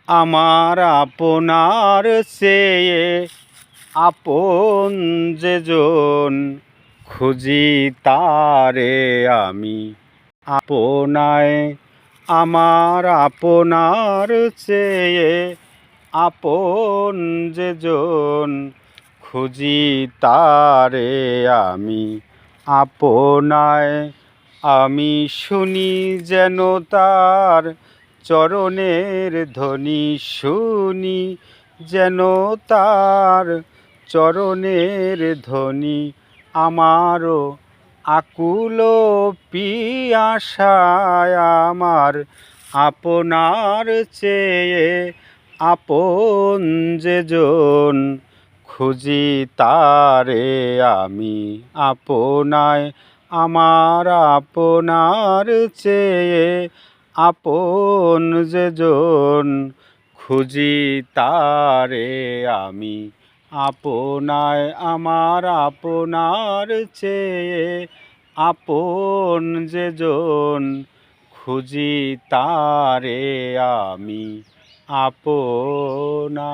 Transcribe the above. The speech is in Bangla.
আমার আপনার চেয়ে আপন যেজন, খুঁজি তারে আমি আপনায়। আমার আপনার চেয়ে আপন যেজন, খুঁজি তারে আমি আপনায়। আমি শুনি যেন তার চরণের ধ্বনি, শুনি যেন তার চরণের ধ্বনি। আমারও আকুল পিয়াসায় আমার আপনার চেয়ে আপন যেজন, খুঁজি তারে আমি আপনায়। আমার আপনার চেয়ে আপন যেজন, খুঁজি তারে আমি আপনায়। আমার আপনার চেয়ে আপন যেজন, খুঁজি তারে আমি আপনায়।